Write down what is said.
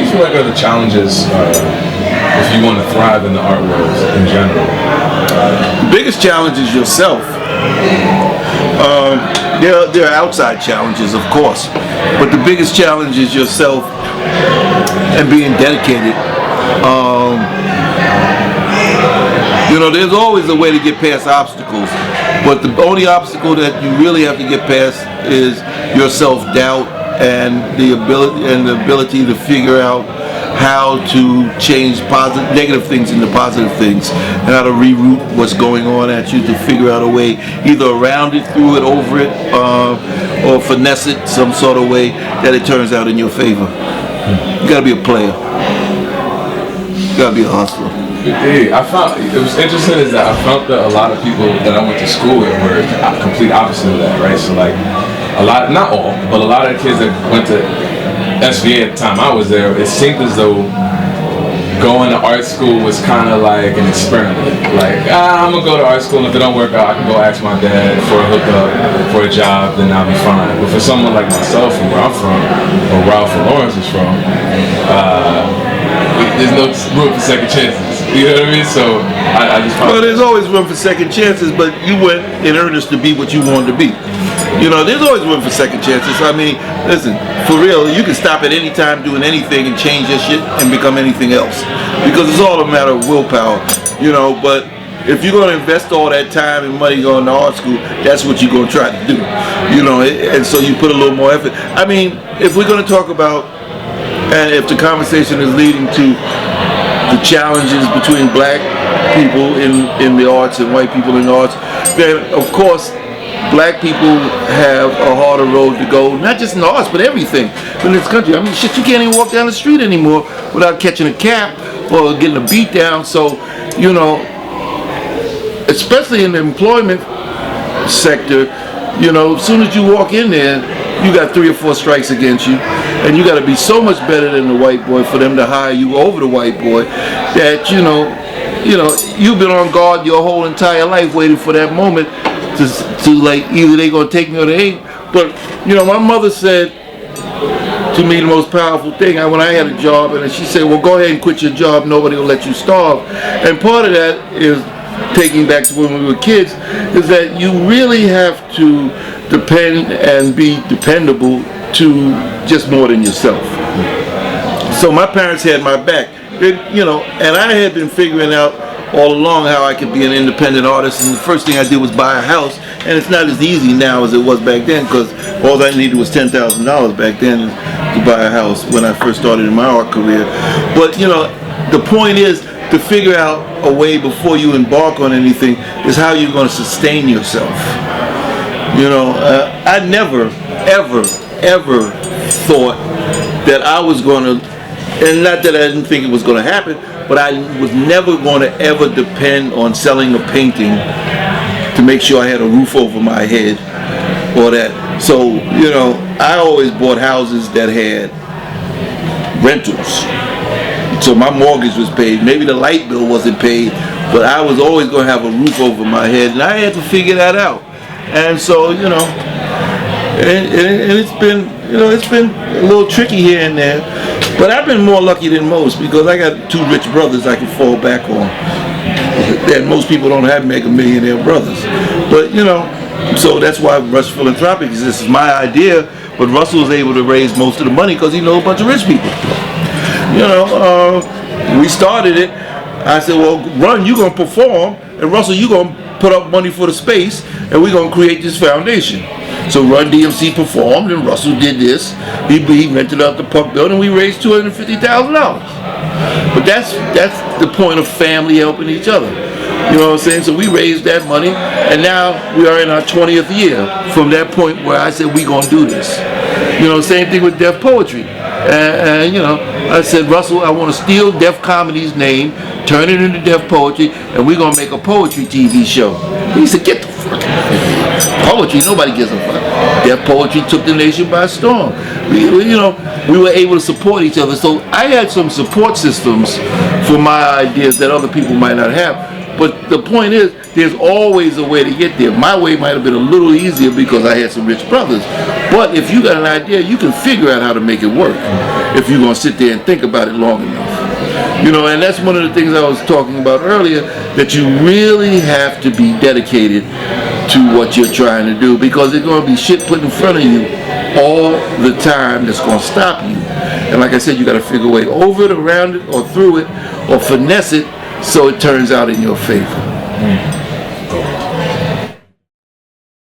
do you feel like are the challenges if you want to thrive in the art world in general? The biggest challenge is yourself. There are outside challenges, of course, but the biggest challenge is yourself and being dedicated. There's always a way to get past obstacles, but the only obstacle that you really have to get past is your self-doubt and the ability to figure out how to change negative things into positive things, and how to reroute what's going on at you to figure out a way, either around it, through it, over it, or finesse it some sort of way that it turns out in your favor. You gotta be a player. You gotta be a hustler. I found it was interesting is that I found that a lot of people that I went to school with were the complete opposite of that, right? So like a lot, not all, but a lot of the kids that went to SVA at the time I was there, it seemed as though going to art school was kind of like an experiment. Like, I'm gonna go to art school, and if it don't work out, I can go ask my dad for a hookup, for a job, then I'll be fine. But for someone like myself, from where I'm from, or Ralph and Lawrence is from, there's no room for second chances. You know what I mean? So I just found. Well, there's always room for second chances, but you went in earnest to be what you wanted to be. There's always room for second chances. I mean, listen, for real, you can stop at any time doing anything and change your shit and become anything else. Because it's all a matter of willpower, but if you're going to invest all that time and money going to art school, that's what you're going to try to do, and so you put a little more effort. I mean, if we're going to talk about, and if the conversation is leading to the challenges between black people in the arts and white people in the arts, then of course black people have a harder road to go, not just in the arts, but everything in this country. I mean, shit, you can't even walk down the street anymore without catching a cab or getting a beat down. So, especially in the employment sector, as soon as you walk in there, you got 3 or 4 strikes against you, and you got to be so much better than the white boy for them to hire you over the white boy that, you've been on guard your whole entire life waiting for that moment to like, either they gonna take me or they ain't. But my mother said to me the most powerful thing when I had a job, and she said, well, go ahead and quit your job, nobody will let you starve. And part of that is, taking back to when we were kids, is that you really have to depend and be dependable to just more than yourself. So my parents had my back, and I had been figuring out all along how I could be an independent artist, and the first thing I did was buy a house, and it's not as easy now as it was back then, because all I needed was $10,000 back then to buy a house when I first started in my art career. But the point is to figure out a way before you embark on anything is how you're going to sustain yourself. I never, ever thought that I was going to, and not that I didn't think it was going to happen, but I was never going to ever depend on selling a painting to make sure I had a roof over my head or that. So, I always bought houses that had rentals. So my mortgage was paid. Maybe the light bill wasn't paid, but I was always going to have a roof over my head, and I had to figure that out. And so, and it's been, it's been a little tricky here and there. But I've been more lucky than most because I got 2 rich brothers I can fall back on. And most people don't have mega millionaire brothers. But, so that's why Rush Philanthropic exists. It's my idea, but Russell was able to raise most of the money because he knows a bunch of rich people. We started it. I said, well, Run, you're going to perform, and Russell, you're going to put up money for the space, and we're going to create this foundation. So Run DMC performed, and Russell did this. He rented out the Puck building. We raised $250,000. But that's the point of family helping each other. You know what I'm saying? So we raised that money, and now we are in our 20th year from that point where I said we gonna do this. Same thing with Def Poetry. And I said, Russell, I want to steal Def Comedy's name, turn it into Def Poetry, and we're gonna make a poetry TV show. He said, get the fuck out of here. Poetry, nobody gives a fuck. Def Poetry took the nation by storm. We were able to support each other. So I had some support systems for my ideas that other people might not have. But the point is, there's always a way to get there. My way might have been a little easier because I had some rich brothers. But if you got an idea, you can figure out how to make it work if you're going to sit there and think about it long enough. You know, and that's one of the things I was talking about earlier, that you really have to be dedicated to what you're trying to do, because there's going to be shit put in front of you all the time that's going to stop you. And like I said, you got to figure a way over it, around it, or through it, or finesse it so it turns out in your favor.